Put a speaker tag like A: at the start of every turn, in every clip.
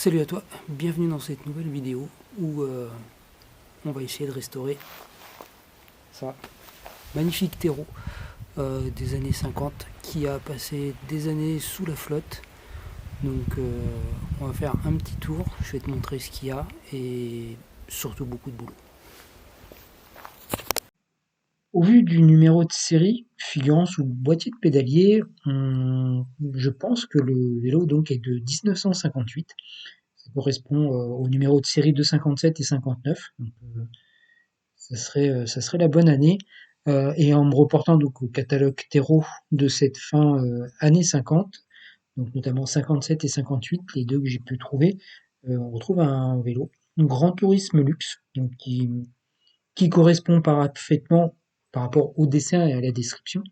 A: Salut à toi, bienvenue dans cette nouvelle vidéo où on va essayer de restaurer ça magnifique terreau des années 50 qui a passé des années sous la flotte. Donc on va faire un petit tour, je vais te montrer ce qu'il y a et surtout beaucoup de boulot.
B: Au vu du numéro de série figurant sous le boîtier de pédalier, je pense que le vélo donc est de 1958. Ça correspond au numéro de série 257 et 59. Donc, ça serait la bonne année. Et en me reportant donc au catalogue Terreau de cette fin années 50, donc notamment 57 et 58, les deux que j'ai pu trouver, on retrouve un vélo, un Grand Tourisme Luxe, donc qui correspond parfaitement par rapport au dessin et à la description.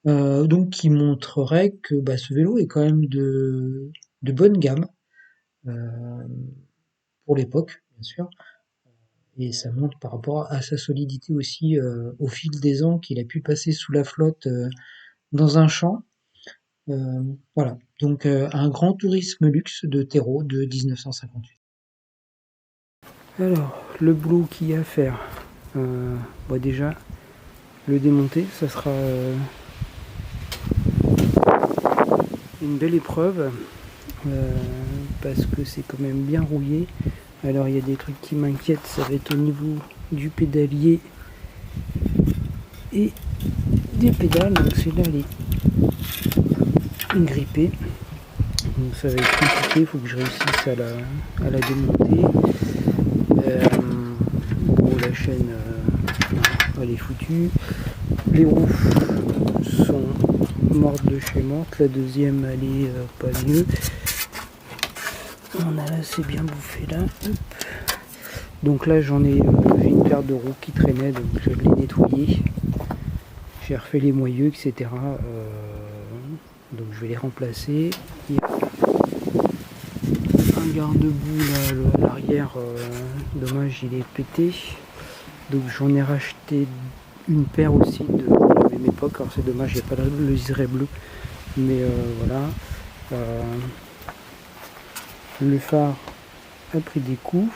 B: Donc qui montrerait que ce vélo est quand même de bonne gamme euh, pour l'époque, bien sûr. Et ça montre par rapport à sa solidité aussi au fil des ans qu'il a pu passer sous la flotte dans un champ. Voilà, donc un Grand Tourisme Luxe de Terreau de 1958.
A: Alors, le boulot qu'il y a à faire, déjà le démonter, ça sera une belle épreuve parce que c'est quand même bien rouillé. Alors il y a des trucs qui m'inquiètent, ça va être au niveau du pédalier et des pédales, donc celle-là elle est grippée, donc ça va être compliqué, il faut que je réussisse à la démonter. La chaîne elle est foutue, les roues sont mortes de chez morte, la deuxième elle est pas mieux. On a là, c'est bien bouffé là. Donc là j'en ai une paire de roues qui traînait, donc je l'ai nettoyé. J'ai refait les moyeux, etc. Donc je vais les remplacer. Il y a un garde-boue là à l'arrière, dommage il est pété. Donc j'en ai racheté une paire aussi de la même époque. Alors c'est dommage, il n'y a pas le liseré bleu. Mais voilà. Le phare a pris des coups.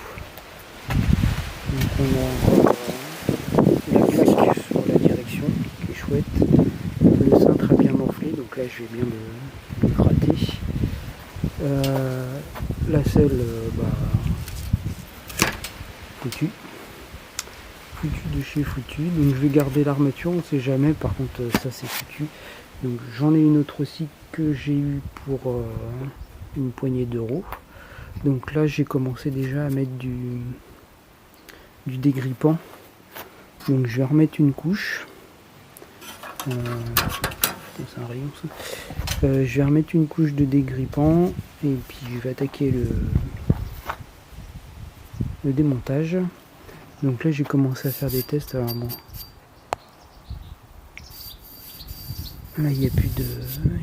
A: Donc on a la plaque sur la direction qui est chouette. Le cintre a bien enflé, donc là je vais bien le gratter. La selle, foutu de chez foutu. Donc je vais garder l'armature, on ne sait jamais. Par contre ça c'est foutu. Donc j'en ai une autre aussi que j'ai eu pour une poignée d'euros. Donc là j'ai commencé déjà à mettre du dégrippant. Donc je vais remettre une couche. C'est un rayon ça. Je vais remettre une couche de dégrippant et puis je vais attaquer le démontage. Donc là j'ai commencé à faire des tests. Alors bon, là il y a plus de,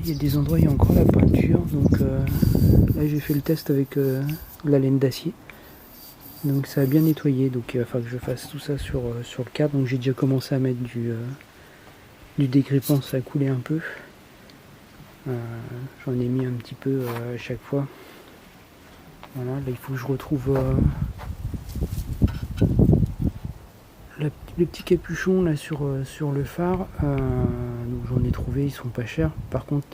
A: il y a des endroits il y a encore la peinture. Donc là j'ai fait le test avec la laine d'acier. Donc ça a bien nettoyé. Donc il va falloir que je fasse tout ça sur le cadre. Donc j'ai déjà commencé à mettre du dégrippant, ça a coulé un peu. J'en ai mis un petit peu à chaque fois. Voilà, là il faut que je retrouve le petit capuchon là sur le phare. Donc j'en ai trouvé, ils sont pas chers. Par contre,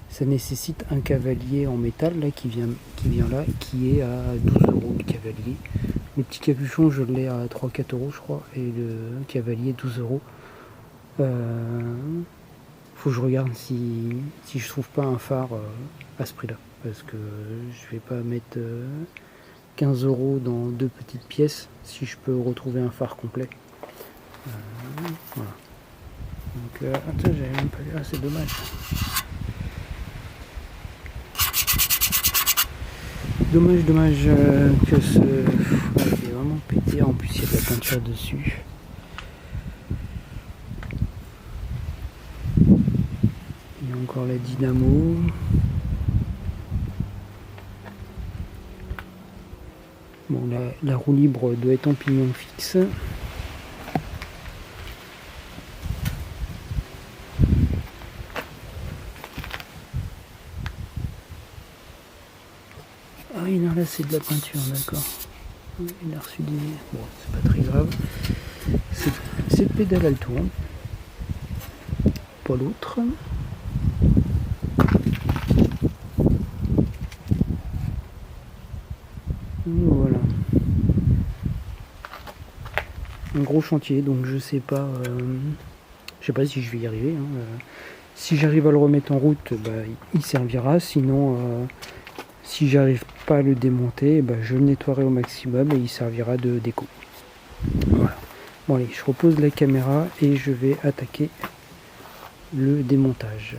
A: ça nécessite un cavalier en métal là qui vient là, qui est à 12 euros le cavalier. Le petit capuchon je l'ai à 3-4 euros je crois, et le cavalier 12 euros. Faut que je regarde si je trouve pas un phare à ce prix là, parce que je vais pas mettre 15 euros dans deux petites pièces si je peux retrouver un phare complet. Voilà. Donc attends, j'avais même pas vu. Ah c'est dommage. Dommage que ce est vraiment pété. En plus il y a de la peinture dessus. Il y a encore la dynamo. Bon, la roue libre doit être en pignon fixe. là c'est de la peinture, d'accord. Il a reçu des... Bon, c'est pas très grave. Cette pédale elle tourne. Pas l'autre. Voilà. Un gros chantier, donc je sais pas si je vais y arriver. Si j'arrive à le remettre en route, bah, il servira. Sinon, si j'arrive pas à le démonter, bah, je le nettoierai au maximum et il servira de déco. Voilà. Bon allez, je repose la caméra et je vais attaquer le démontage.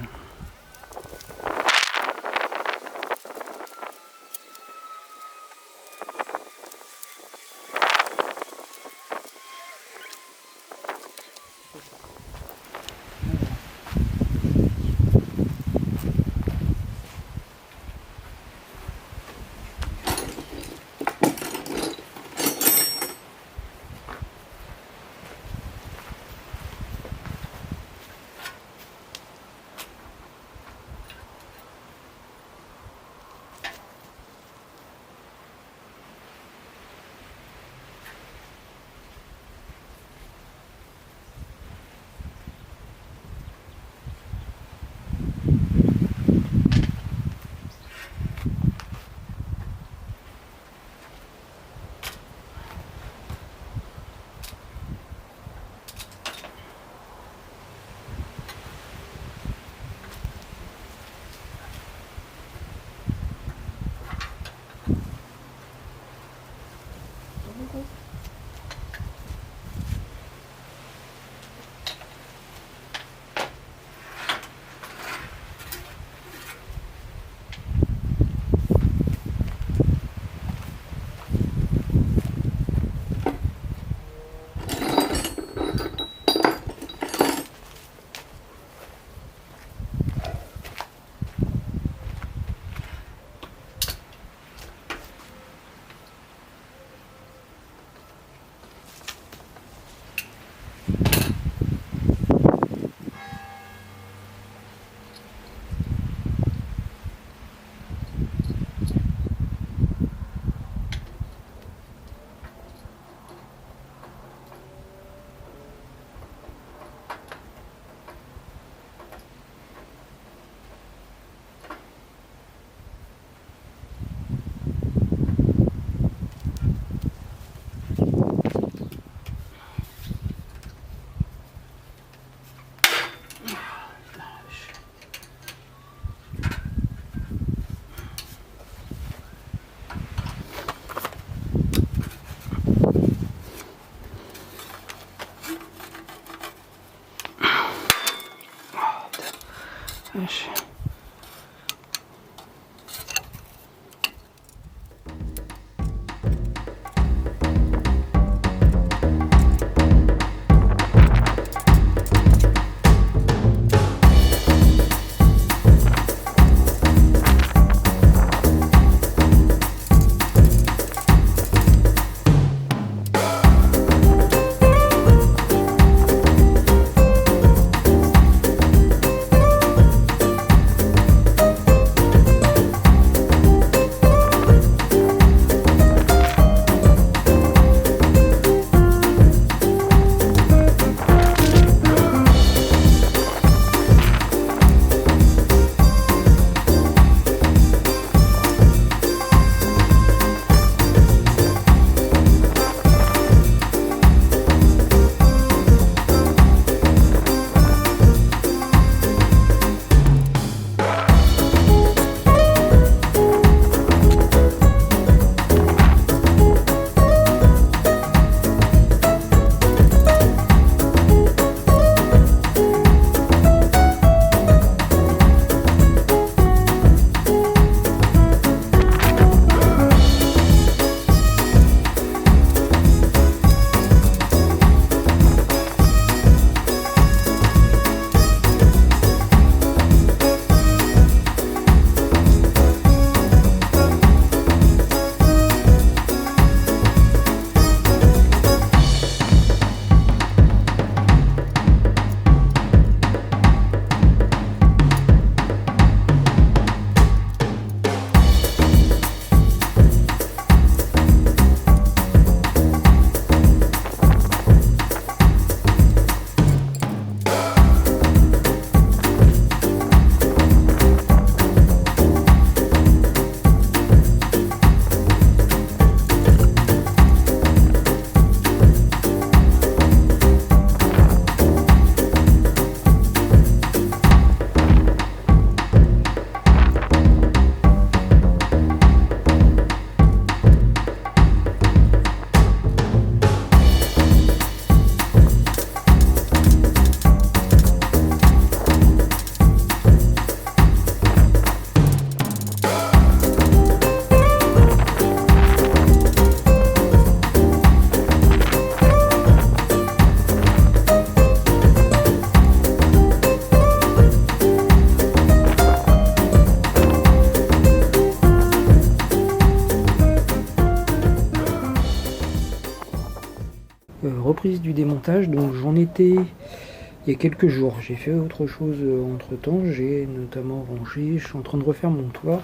A: reprise du démontage, donc j'en étais il y a quelques jours. J'ai fait autre chose entre temps, j'ai notamment rangé, je suis en train de refaire mon toit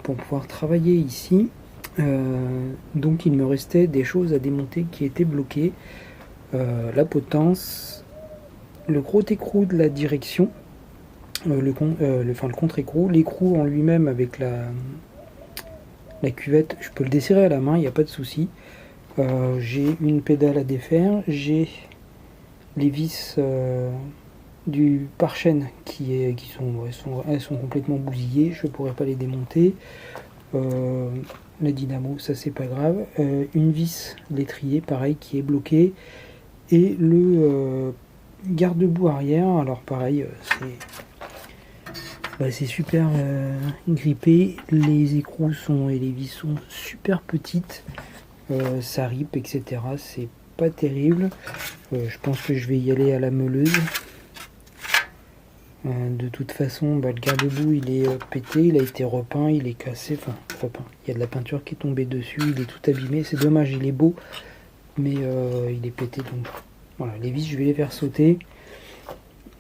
A: pour pouvoir travailler ici. Donc il me restait des choses à démonter qui étaient bloquées. La potence, le gros écrou de la direction, le contre-écrou, l'écrou en lui-même avec la cuvette, je peux le desserrer à la main, il n'y a pas de souci. J'ai une pédale à défaire, j'ai les vis du pare-chaîne elles sont complètement bousillées, je ne pourrais pas les démonter. La dynamo, ça c'est pas grave. Une vis l'étrier, pareil, qui est bloquée. Et le garde-boue arrière, alors pareil, c'est super grippé. Les écrous et les vis sont super petites. Ça rip, etc. C'est pas terrible. Je pense que je vais y aller à la meuleuse. De toute façon, le garde-boue il est pété, il a été repeint, il est cassé, enfin repeint. Il y a de la peinture qui est tombée dessus, il est tout abîmé. C'est dommage, il est beau, mais il est pété. Donc voilà, les vis, je vais les faire sauter.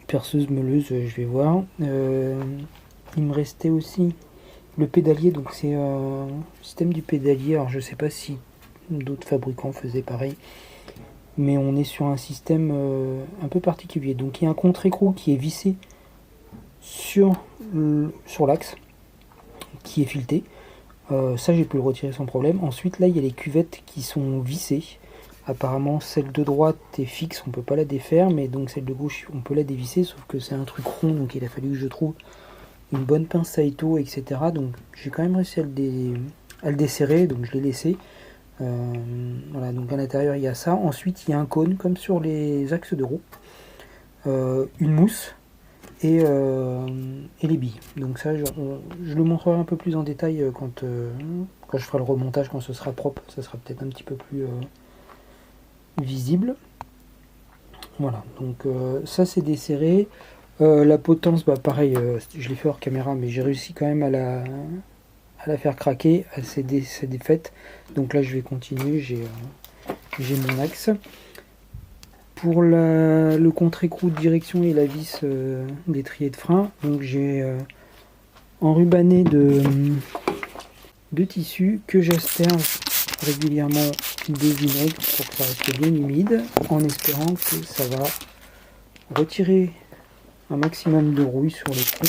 A: Perceuse, meuleuse, je vais voir. Il me restait aussi le pédalier, donc c'est un système du pédalier. Alors je sais pas si d'autres fabricants faisaient pareil, mais on est sur un système un peu particulier. Donc il y a un contre-écrou qui est vissé sur l'axe, qui est fileté. Ça j'ai pu le retirer sans problème. Ensuite là il y a les cuvettes qui sont vissées. Apparemment celle de droite est fixe, on peut pas la défaire, mais donc celle de gauche on peut la dévisser, sauf que c'est un truc rond, donc il a fallu que je trouve une bonne pince Saito, etc. Donc j'ai quand même réussi à le desserrer, donc je l'ai laissé. Voilà, donc à l'intérieur il y a ça. Ensuite il y a un cône comme sur les axes de roue, une mousse et les billes. Donc ça je le montrerai un peu plus en détail quand je ferai le remontage, quand ce sera propre, ça sera peut-être un petit peu plus visible. Voilà, donc ça c'est desserré. La potence, pareil, je l'ai fait hors caméra, mais j'ai réussi quand même à la faire craquer. Elle s'est défaite. Donc là je vais continuer, j'ai mon axe. Pour le contre-écrou de direction et la vis d'étrier de frein, donc j'ai enrubanné de tissu que j'asperge régulièrement de vinaigre pour que ça reste bien humide, en espérant que ça va retirer un maximum de rouille sur les trous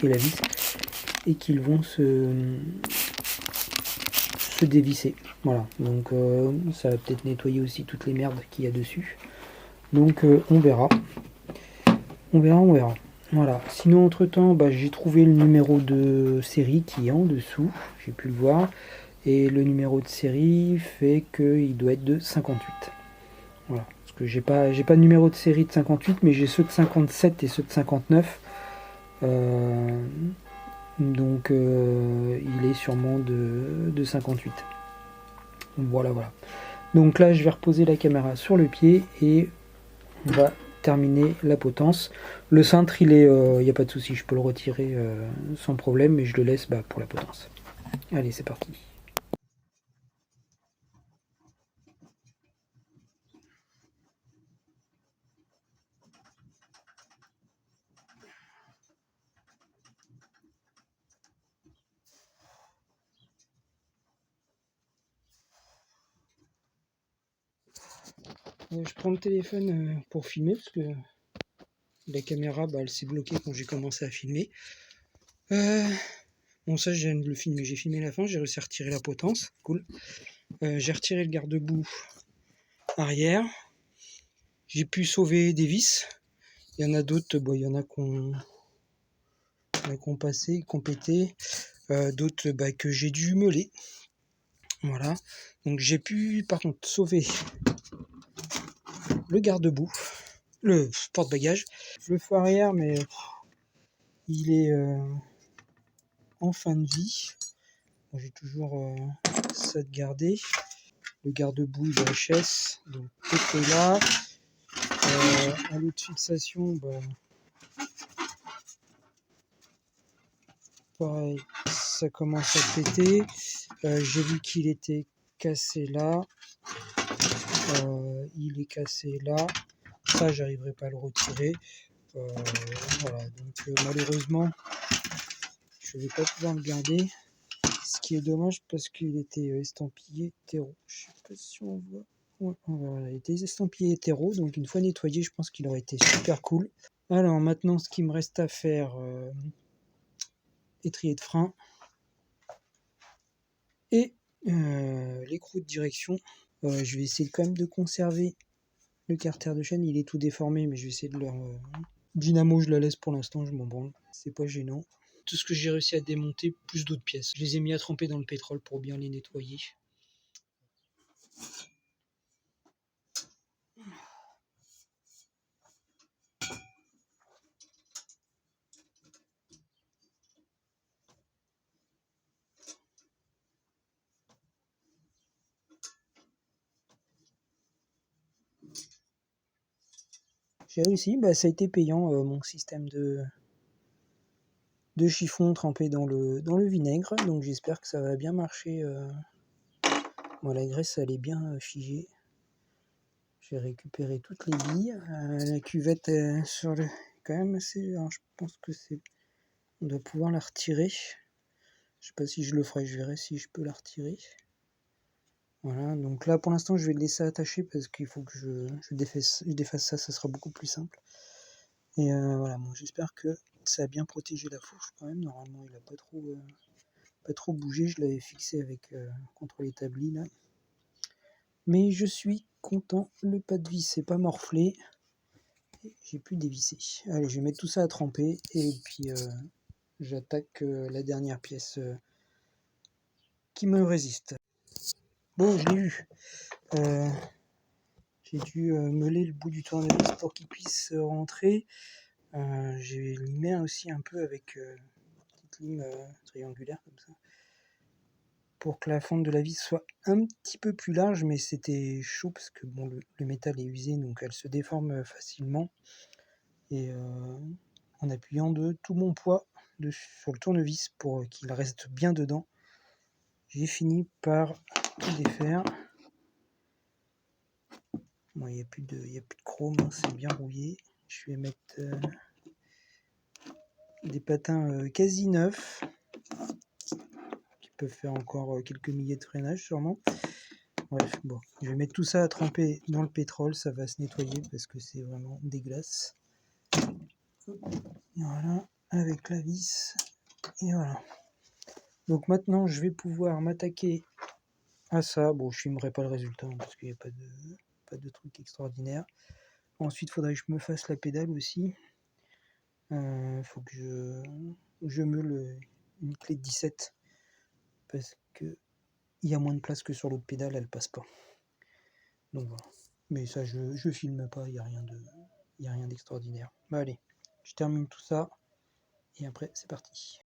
A: et la vis, et qu'ils vont se dévisser. Voilà, donc ça va peut-être nettoyer aussi toutes les merdes qu'il y a dessus. Donc on verra. On verra. Voilà. Sinon entre temps j'ai trouvé le numéro de série qui est en dessous. J'ai pu le voir. Et le numéro de série fait qu'il doit être de 58. Voilà. Parce que j'ai pas de numéro de série de 58, mais j'ai ceux de 57 et ceux de 59. Donc il est sûrement de 58. Voilà. Donc là je vais reposer la caméra sur le pied et on va terminer la potence. Le cintre il n'y a pas de souci, je peux le retirer sans problème, mais je le laisse pour la potence. Allez, c'est parti. Je prends le téléphone pour filmer parce que la caméra elle s'est bloquée quand j'ai commencé à filmer. Bon, ça je viens de le filmer, j'ai filmé la fin, j'ai réussi à retirer la potence, cool. J'ai retiré le garde-boue arrière, j'ai pu sauver des vis. Il y en a d'autres, il y en a qu'on passé, qu'on pété, d'autres que j'ai dû meuler. Voilà, donc j'ai pu par contre sauver le garde-boue, le porte-bagages, le feu arrière, mais il est en fin de vie. J'ai toujours ça de garder. Le garde-boue de HS, donc tout est là. À l'autre fixation, pareil, ça commence à péter. J'ai vu qu'il était cassé là.
B: il est cassé là. Ça, j'arriverai pas à le retirer. Voilà, donc malheureusement, je vais pas pouvoir le garder. Ce qui est dommage parce qu'il était estampillé terreau. Je sais pas si on voit. Ouais, voilà, il était estampillé terreau, donc une fois nettoyé, je pense qu'il aurait été super cool. Alors maintenant, ce qu'il me reste à faire, étrier de frein et l'écrou de direction. Je vais essayer quand même de conserver le carter de chaîne. Il est tout déformé, mais je vais essayer de le... Dynamo, je la laisse pour l'instant, je m'en branle. C'est pas gênant. Tout ce que j'ai réussi à démonter, plus d'autres pièces. Je les ai mis à tremper dans le pétrole pour bien les nettoyer. J'ai réussi, ça a été payant mon système de chiffon trempé dans le vinaigre, donc j'espère que ça va bien marcher. Bon, la graisse elle est bien figée. J'ai récupéré toutes les billes. La cuvette sur le quand même assez. Alors, je pense que on doit pouvoir la retirer. Je sais pas si je le ferai, je verrai si je peux la retirer. Voilà, donc là pour l'instant je vais le laisser attacher parce qu'il faut que je défasse ça, ça sera beaucoup plus simple. Et voilà, bon, j'espère que ça a bien protégé la fourche quand même. Normalement il a pas trop bougé, je l'avais fixé avec contre l'établi là. Mais je suis content, le pas de vis n'est pas morflé. J'ai pu dévisser. Allez, je vais mettre tout ça à tremper et puis j'attaque la dernière pièce qui me résiste. Bon, je l'ai eu. J'ai dû meuler le bout du tournevis pour qu'il puisse rentrer. J'ai limé aussi un peu avec une petite lime triangulaire comme ça pour que la fente de la vis soit un petit peu plus large, mais c'était chaud parce que bon, le métal est usé donc elle se déforme facilement. Et en appuyant de tout mon poids sur le tournevis pour qu'il reste bien dedans, j'ai fini par tout défaire. Bon, il n'y a plus de chrome, hein, c'est bien rouillé. Je vais mettre des patins quasi neufs qui peuvent faire encore quelques milliers de freinage sûrement. Bref, bon, je vais mettre tout ça à tremper dans le pétrole, ça va se nettoyer parce que c'est vraiment dégueulasse. Voilà, avec la vis, et voilà. Donc maintenant, je vais pouvoir m'attaquer à ça. Bon, je filmerai pas le résultat hein, parce qu'il n'y a pas de truc extraordinaire. Ensuite, il faudrait que je me fasse la pédale aussi. Faut que je meule une clé de 17 parce que il y a moins de place que sur l'autre pédale, elle passe pas. Donc voilà. Mais ça, je filme pas, il n'y a rien d'extraordinaire. Bah allez, je termine tout ça et après c'est parti.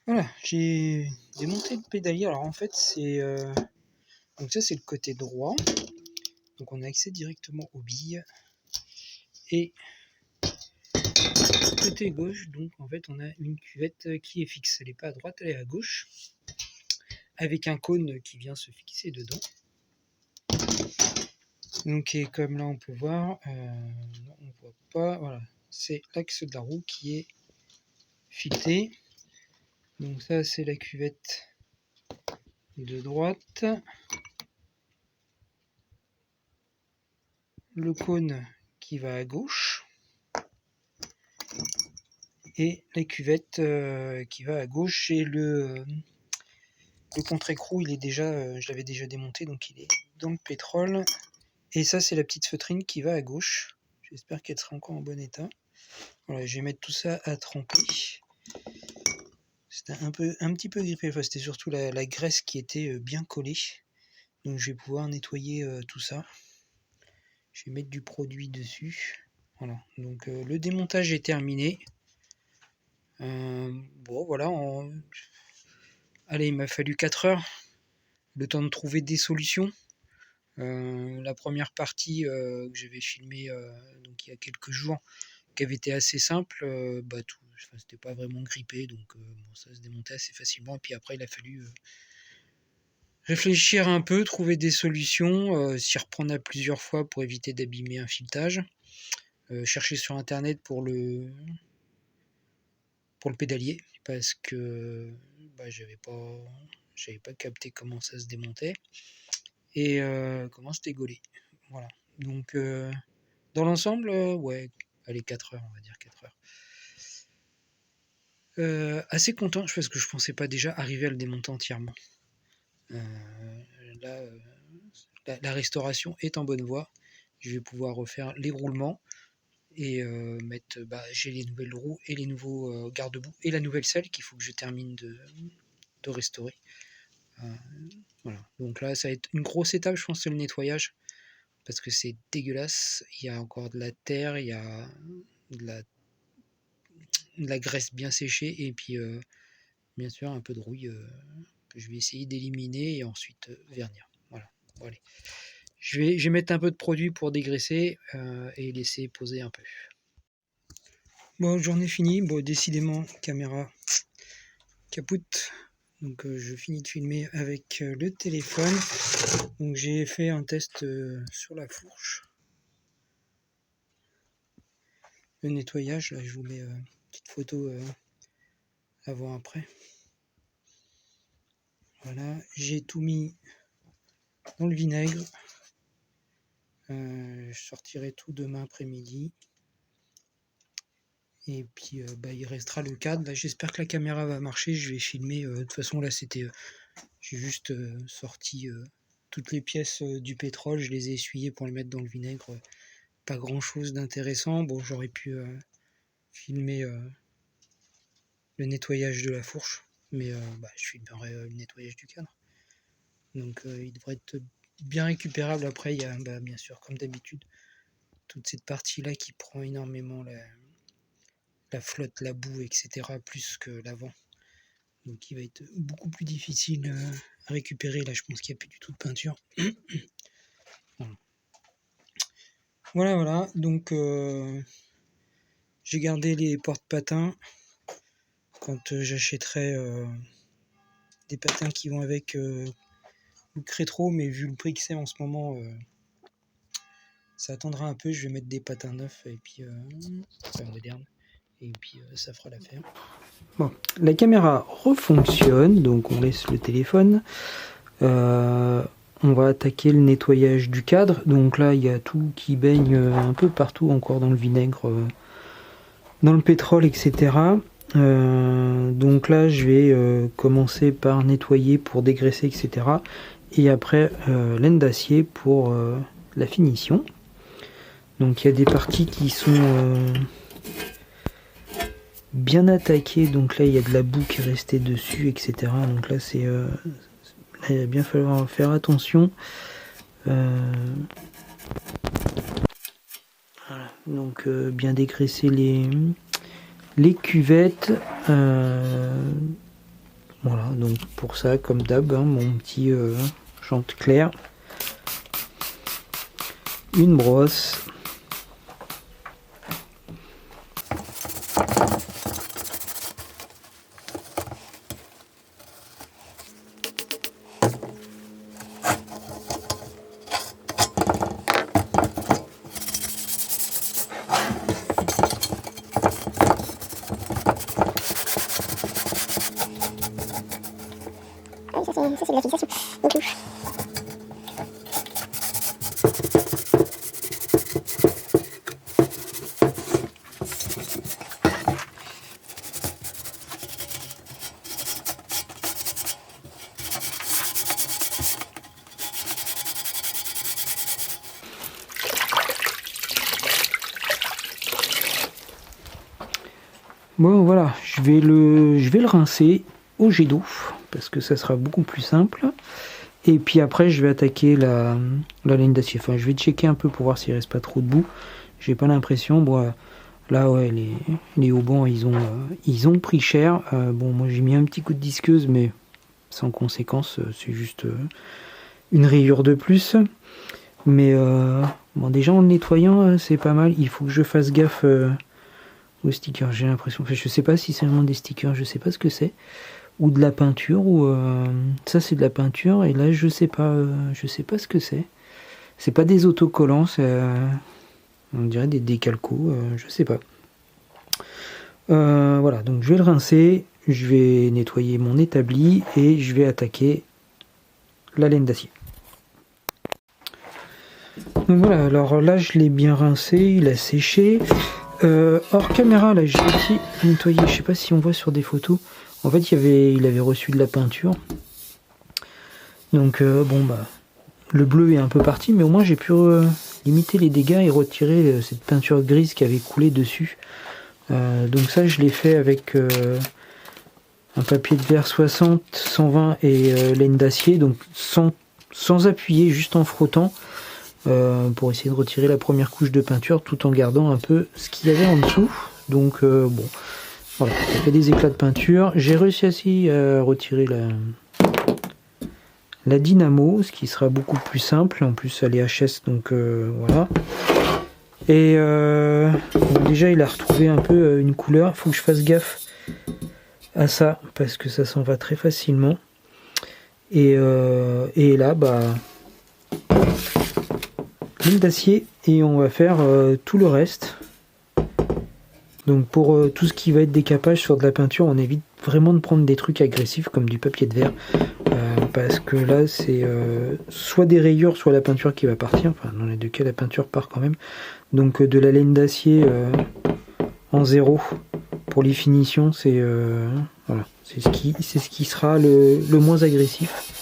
B: Voilà, j'ai démonté le pédalier. Alors en fait, donc ça c'est le côté droit. Donc on a accès directement aux billes. Et côté gauche, donc en fait on a une cuvette qui est fixe. Elle n'est pas à droite, elle est à gauche. Avec un cône qui vient se fixer dedans. Donc et comme là on peut voir, non, on voit pas, voilà, c'est l'axe de la roue qui est fileté. Donc ça c'est la cuvette de droite. Le cône qui va à gauche. Et la cuvette qui va à gauche et le contre-écrou il est déjà, je l'avais déjà démonté donc il est dans le pétrole. Et ça c'est la petite feutrine qui va à gauche. J'espère qu'elle sera encore en bon état. Voilà, je vais mettre tout ça à tremper. C'était un petit peu grippé, enfin, c'était surtout la graisse qui était bien collée. Donc je vais pouvoir nettoyer tout ça. Je vais mettre du produit dessus. Voilà, donc le démontage est terminé. Bon voilà, allez, il m'a fallu 4 heures, le temps de trouver des solutions. La première partie que j'avais filmée donc il y a quelques jours, qui avait été assez simple, c'était pas vraiment grippé, donc bon, ça se démontait assez facilement. Et puis après, il a fallu
A: réfléchir un peu, trouver des solutions, s'y reprendre à plusieurs fois pour éviter d'abîmer un filetage. Chercher sur internet pour le pédalier parce que bah, j'avais pas capté comment ça se démontait et comment se dégaulait. Voilà. Donc dans l'ensemble, ouais, allez 4 heures, on va dire 4 heures. Assez content parce que je pensais pas déjà arriver à le démonter entièrement. Là, la restauration est en bonne voie. Je vais pouvoir refaire les roulements et mettre. Bah, j'ai les nouvelles roues et les nouveaux garde-boue et la nouvelle selle qu'il faut que je termine de restaurer. Voilà. Donc là, ça va être une grosse étape, je pense, c'est le nettoyage parce que c'est dégueulasse. Il y a encore de la terre, il y a de la graisse bien séchée et puis bien sûr un peu de rouille que je vais essayer d'éliminer et ensuite vernir. Voilà. Bon, allez. Je vais mettre un peu de produit pour dégraisser et laisser poser un peu. Bon, journée finie. Bon, décidément, caméra capote. Donc je finis de filmer avec le téléphone. Donc j'ai fait un test sur la fourche. Le nettoyage, là, je vous mets une petite photo avant-après. Voilà, j'ai tout mis dans le vinaigre. Je sortirai tout demain après-midi. Et puis bah, il restera le cadre. Là, j'espère que la caméra va marcher. Je vais filmer. De toute façon, là, c'était. J'ai juste sorti toutes les pièces du pétrole. Je les ai essuyées pour les mettre dans le vinaigre. Pas grand chose d'intéressant. Bon, j'aurais pu filmer le nettoyage de la fourche. Mais bah, je filmerai le nettoyage du cadre. Donc il devrait être bien récupérable. Après, il y a bah, bien sûr, comme d'habitude, toute cette partie-là qui prend énormément la flotte, la boue, etc. plus que l'avant. Donc il va être beaucoup plus difficile à récupérer. Là, je pense qu'il n'y a plus du tout de peinture. Voilà. Donc j'ai gardé les porte-patins. Quand j'achèterai des patins qui vont avec look rétro, mais vu le prix que c'est en ce moment, ça attendra un peu. Je vais mettre des patins neufs et puis moderne. Et puis ça fera l'affaire. Bon, la caméra refonctionne, donc on laisse le téléphone. On va attaquer le nettoyage du cadre. Donc là, il y a tout qui baigne un peu partout, encore dans le vinaigre, dans le pétrole, etc. Donc là, je vais commencer par nettoyer pour dégraisser, etc. Et après, laine d'acier pour la finition. Donc il y a des parties qui sont bien attaquées. Donc là, il y a de la boue qui est restée dessus, etc. Donc là, c'est il va bien falloir faire attention. Voilà. Donc bien dégraisser les cuvettes. Voilà, donc pour ça, comme d'hab, hein, mon petit Chanticleer, une brosse.
C: Ça c'est de la fixation. Donc louche.
A: Bon voilà, je vais le rincer au jet d'eau parce que ça sera beaucoup plus simple. Et puis après je vais attaquer la laine d'acier. Enfin je vais checker un peu pour voir s'il reste pas trop de boue. J'ai pas l'impression. Bon là ouais les haubans ils ont pris cher. Bon moi j'ai mis un petit coup de disqueuse mais sans conséquence, c'est juste une rayure de plus. Mais bon déjà en le nettoyant c'est pas mal. Il faut que je fasse gaffe aux stickers, j'ai l'impression. Enfin, je sais pas si c'est vraiment des stickers, je sais pas ce que c'est. ou de la peinture, ou ça c'est de la peinture, et là je sais pas ce que c'est. C'est pas des autocollants, on dirait des décalcos, je sais pas. Voilà, donc je vais le rincer, je vais nettoyer mon établi et je vais attaquer la laine d'acier. Donc voilà, alors là je l'ai bien rincé, il a séché. Hors caméra, là j'ai aussi nettoyé, je sais pas si on voit sur des photos. En fait, il avait reçu de la peinture. Donc bon bah, le bleu est un peu parti, mais au moins j'ai pu limiter les dégâts et retirer cette peinture grise qui avait coulé dessus. Donc ça je l'ai fait avec un papier de verre 60, 120 et laine d'acier, donc sans appuyer, juste en frottant, pour essayer de retirer la première couche de peinture tout en gardant un peu ce qu'il y avait en dessous. Donc bon, voilà, ça fait des éclats de peinture. J'ai réussi aussi à retirer la dynamo, ce qui sera beaucoup plus simple. En plus elle est HS, donc voilà. Et bon, déjà il a retrouvé un peu une couleur, il faut que je fasse gaffe à ça parce que ça s'en va très facilement. Et là bah, laine d'acier, et on va faire tout le reste. Donc pour tout ce qui va être décapage sur de la peinture, on évite vraiment de prendre des trucs agressifs comme du papier de verre, parce que là c'est soit des rayures, soit la peinture qui va partir. Enfin dans les deux cas la peinture part quand même. Donc de la laine d'acier en 0 pour les finitions, c'est voilà, c'est ce qui sera le moins agressif.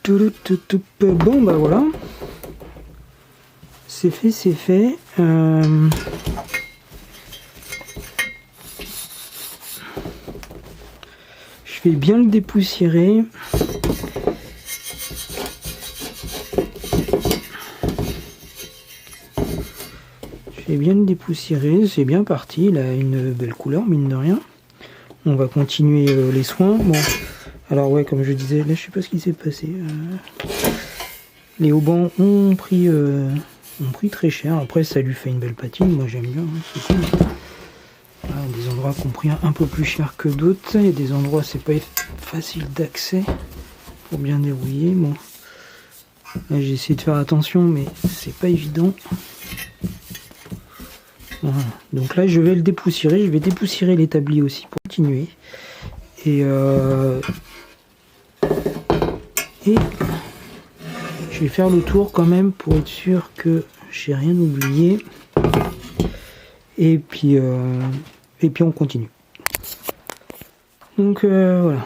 A: Bon bah voilà. C'est fait, c'est fait. Je vais bien le dépoussiérer. Je vais bien le dépoussiérer, c'est bien parti, il a une belle couleur mine de rien. On va continuer les soins. Bon, alors ouais, comme je disais, là je sais pas ce qui s'est passé. Les haubans ont pris très cher. Après ça lui fait une belle patine, moi j'aime bien, hein, c'est cool. Voilà, des endroits qui ont pris un peu plus cher que d'autres. Il y a des endroits c'est pas facile d'accès pour bien dérouiller. Bon, là j'ai essayé de faire attention mais c'est pas évident. Voilà. Donc là je vais le dépoussiérer, je vais dépoussiérer l'établi aussi pour continuer. Et je vais faire le tour quand même pour être sûr que j'ai rien oublié. Et puis on continue. Donc voilà.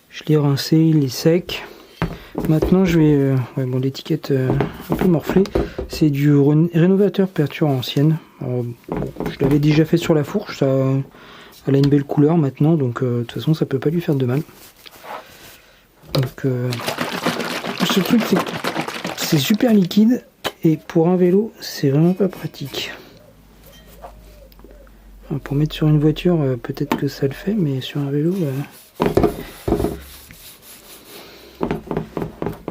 A: Je l'ai rincé, il est sec. Maintenant je vais... ouais, bon, l'étiquette un peu morflée. C'est du rénovateur peinture ancienne. Alors, bon, je l'avais déjà fait sur la fourche. Ça, elle a une belle couleur maintenant. Donc de toute façon ça peut pas lui faire de mal. Donc ce truc c'est super liquide. Et pour un vélo c'est vraiment pas pratique. Alors, pour mettre sur une voiture peut-être que ça le fait. Mais sur un vélo...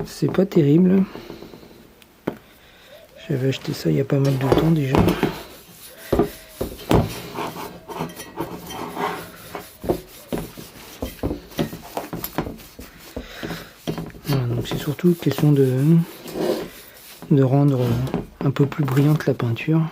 A: c'est pas terrible. J'avais acheté ça il y a pas mal de temps déjà. Voilà, donc c'est surtout question de rendre un peu plus brillante la peinture.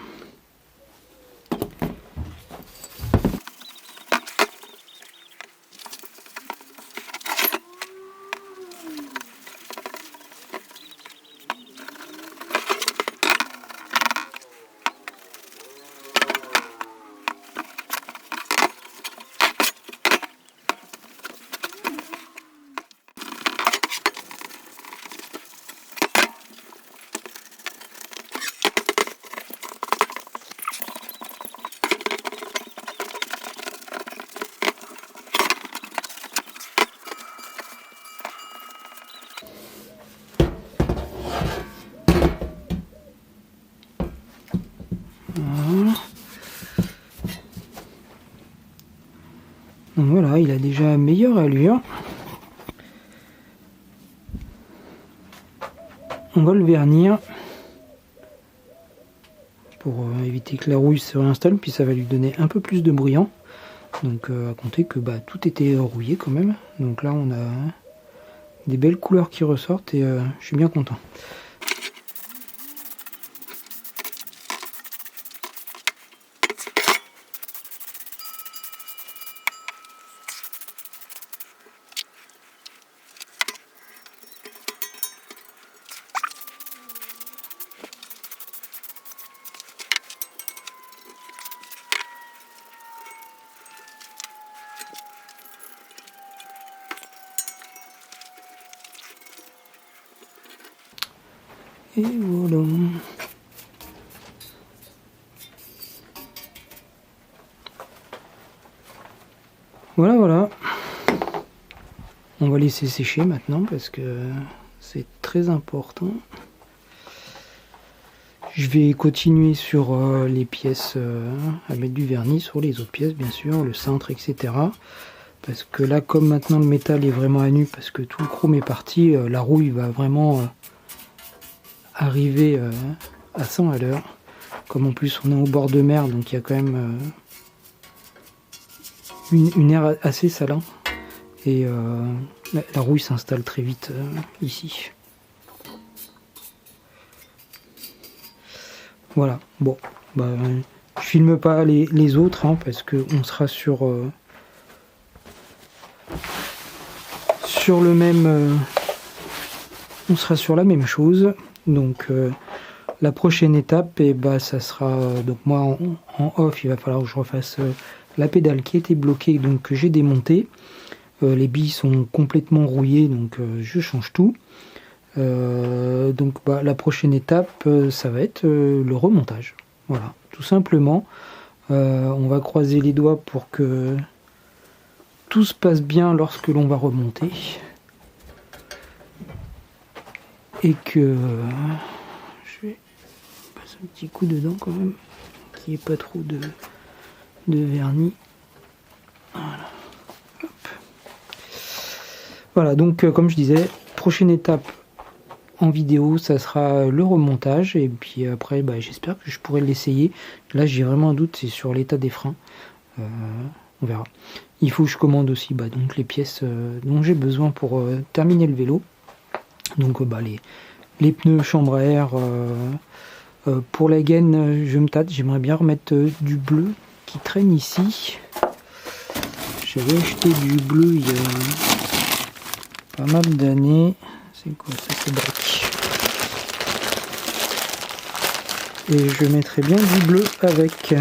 A: Donc voilà, il a déjà meilleure allure. On va le vernir pour éviter que la rouille se réinstalle, puis ça va lui donner un peu plus de bruyant. Donc à compter que tout était rouillé quand même. Donc là on a des belles couleurs qui ressortent et je suis bien content. Et voilà. Voilà. On va laisser sécher maintenant parce que c'est très important. Je vais continuer sur les pièces à mettre du vernis, sur les autres pièces bien sûr, le cintre, etc. Parce que là, comme maintenant le métal est vraiment à nu, parce que tout le chrome est parti, la rouille va vraiment arriver à 100 à l'heure. Comme en plus on est au bord de mer, donc il y a quand même une aire assez salin. Et la rouille s'installe très vite ici. Voilà, bon, je filme pas les autres hein, parce que on sera sur le même, on sera sur la même chose. Donc la prochaine étape, ça sera donc moi en off, il va falloir que je refasse la pédale qui était bloquée, donc que j'ai démontée. Les billes sont complètement rouillées, donc je change tout. Donc la prochaine étape, ça va être le remontage. Voilà, tout simplement. On va croiser les doigts pour que tout se passe bien lorsque l'on va remonter. Et que je vais passer un petit coup dedans quand même, qu'il n'y ait pas trop de vernis. Voilà. Hop. Voilà, donc comme je disais, prochaine étape en vidéo, ça sera le remontage. Et puis après, j'espère que je pourrai l'essayer. Là, j'ai vraiment un doute, c'est sur l'état des freins. On verra. Il faut que je commande aussi donc les pièces dont j'ai besoin pour terminer le vélo. Donc les pneus chambre à air. Pour la gaine, je me tâte. J'aimerais bien remettre du bleu qui traîne ici. J'avais acheté du bleu il y a pas mal d'années. C'est quoi ça? C'est brique. Et je mettrai bien du bleu avec.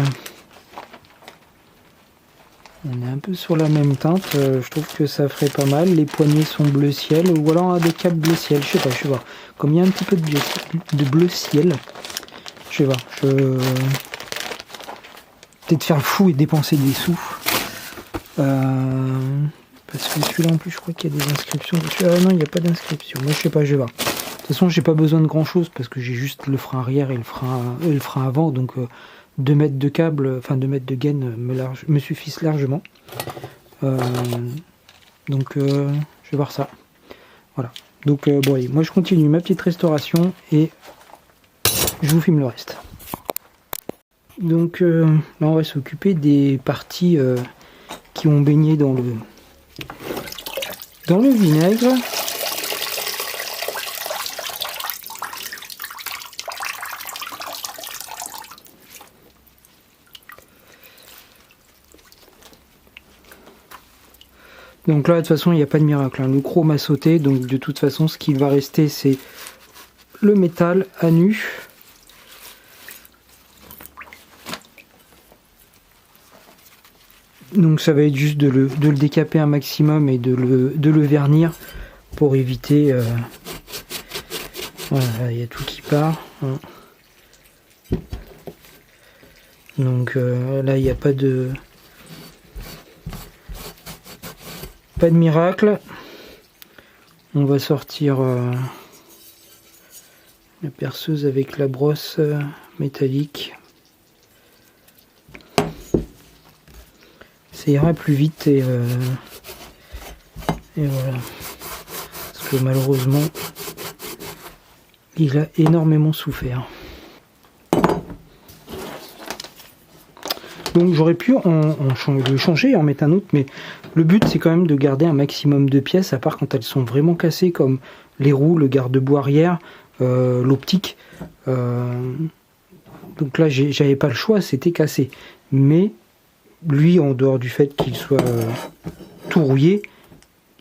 A: On est un peu sur la même teinte. Je trouve que ça ferait pas mal. Les poignées sont bleu ciel. Ou alors des câbles bleu ciel. Je sais pas, je vais voir. Comme il y a un petit peu de bleu ciel. Je vais voir. Peut-être faire le fou et dépenser des sous. Parce que celui-là en plus je crois qu'il y a des inscriptions dessus. Ah non, il n'y a pas d'inscription. Moi je sais pas, je vais voir. De toute façon j'ai pas besoin de grand chose parce que j'ai juste le frein arrière et le frein avant. Donc 2 mètres de câble, enfin 2 mètres de gaine me suffisent largement. Donc je vais voir ça. Voilà. Donc bon allez, moi je continue ma petite restauration et je vous filme le reste. Donc là on va s'occuper des parties qui ont baigné dans le vinaigre. Donc là de toute façon il n'y a pas de miracle, hein. Le chrome a sauté, donc de toute façon ce qui va rester c'est le métal à nu. Donc ça va être juste de le décaper un maximum et de le vernir pour éviter... Voilà, il y a tout qui part. Hein. Donc là il n'y a pas de miracle. On va sortir la perceuse avec la brosse métallique. Ça ira plus vite et voilà. Parce que malheureusement, il a énormément souffert. Donc j'aurais pu le changer et en mettre un autre, mais le but c'est quand même de garder un maximum de pièces, à part quand elles sont vraiment cassées, comme les roues, le garde-boue arrière, l'optique. Donc là j'avais pas le choix, c'était cassé. Mais lui, en dehors du fait qu'il soit tout rouillé,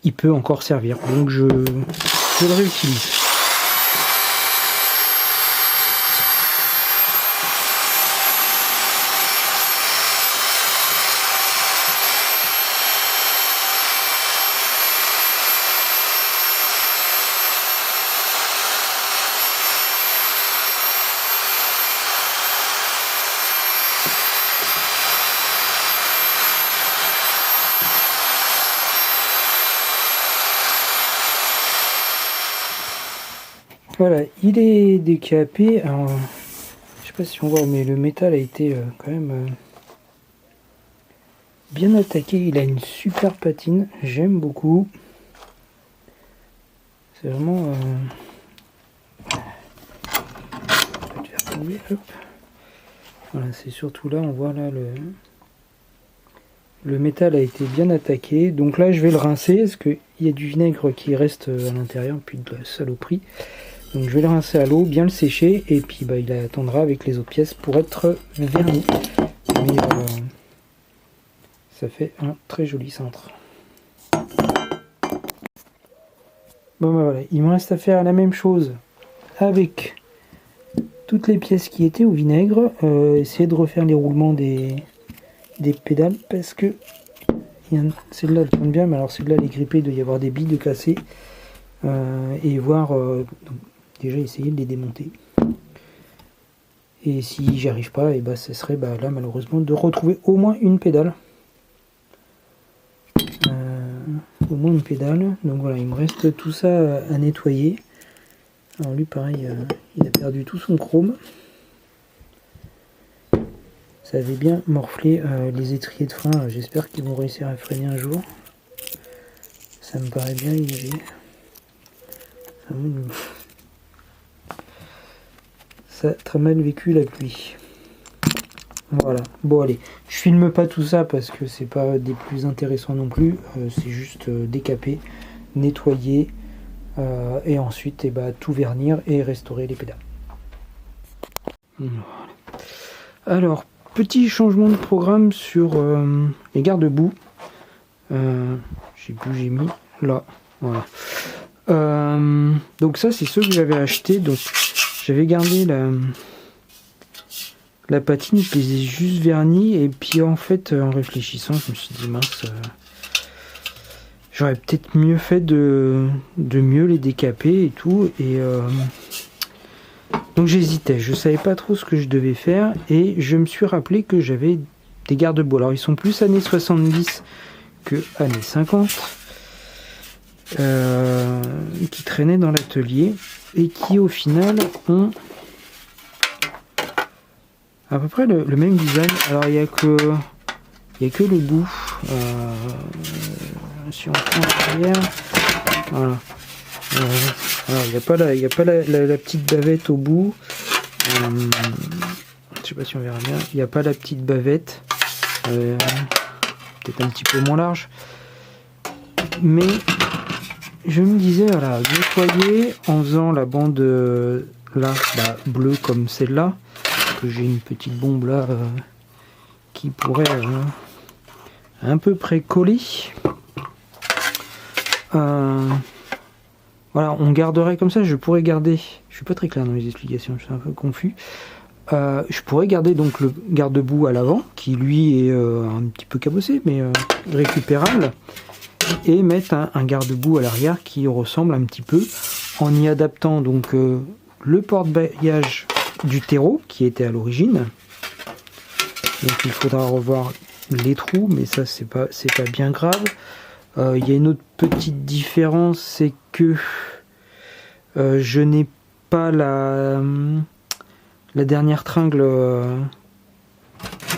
A: il peut encore servir. Donc je le réutilise. Voilà, il est décapé. Alors, je sais pas si on voit, mais le métal a été quand même bien attaqué. Il a une super patine, j'aime beaucoup. C'est vraiment... Je vais te faire tomber, hop. Voilà, c'est surtout là, on voit là le métal a été bien attaqué. Donc là, je vais le rincer, parce qu'il y a du vinaigre qui reste à l'intérieur, puis de la saloperie. Donc je vais le rincer à l'eau, bien le sécher, et puis il attendra avec les autres pièces pour être verni. Mais ça fait un très joli cintre. Bon voilà, il me reste à faire la même chose avec toutes les pièces qui étaient au vinaigre. Essayer de refaire les roulements des pédales, parce que celle-là elle tourne bien, mais alors celle-là elle est grippée, il doit y avoir des billes de cassées. Et voir, donc, déjà essayer de les démonter. Et si j'y arrive pas, et bah ce serait là malheureusement de retrouver au moins une pédale. Au moins une pédale. Donc voilà, il me reste tout ça à nettoyer. Alors lui pareil, il a perdu tout son chrome. Ça avait bien morflé les étriers de frein. J'espère qu'ils vont réussir à freiner un jour. Ça me paraît bien léger. Ça a très mal vécu la pluie. Voilà. Bon allez, je filme pas tout ça parce que c'est pas des plus intéressants non plus. C'est juste décaper, nettoyer et ensuite tout vernir et restaurer les pédales. Voilà. Alors, petit changement de programme sur les garde-boue. Je sais plus où j'ai mis. Là, voilà. Donc ça c'est ceux que j'avais acheté. Donc j'avais gardé la patine, je les ai juste vernis et puis en fait en réfléchissant je me suis dit mince, j'aurais peut-être mieux fait de mieux les décaper et tout et donc j'hésitais, je savais pas trop ce que je devais faire et je me suis rappelé que j'avais des garde-boue. Alors ils sont plus années 70 que années 50. Qui traînaient dans l'atelier et qui au final ont à peu près le même design. Alors il n'y a que le bout. Si on prend l'arrière, voilà. Alors, il n'y a pas la petite bavette au bout. Je sais pas si on verra bien. Il n'y a pas la petite bavette. Peut-être un petit peu moins large. Mais je me disais, voilà, nettoyer en faisant la bande là, bleue comme celle-là, que j'ai une petite bombe là qui pourrait à peu près coller. Voilà, on garderait comme ça, je pourrais garder, je suis pas très clair dans les explications, je suis un peu confus. Je pourrais garder donc le garde-boue à l'avant, qui lui est un petit peu cabossé, mais récupérable. Et mettre un garde-boue à l'arrière qui ressemble un petit peu en y adaptant donc le porte-bagages du terreau qui était à l'origine. Donc il faudra revoir les trous, mais ça c'est pas bien grave. Il y a une autre petite différence, c'est que je n'ai pas la dernière tringle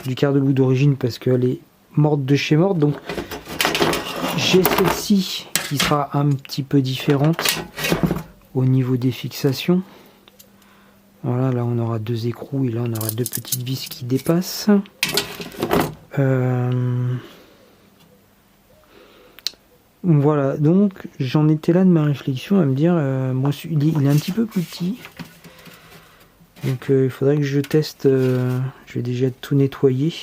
A: du garde-boue d'origine parce qu'elle est morte de chez morte, donc j'ai celle-ci qui sera un petit peu différente au niveau des fixations. Voilà, là on aura deux écrous et là on aura deux petites vis qui dépassent. Voilà, donc j'en étais là de ma réflexion à me dire, moi il est un petit peu plus petit. Donc il faudrait que je teste, je vais déjà tout nettoyer.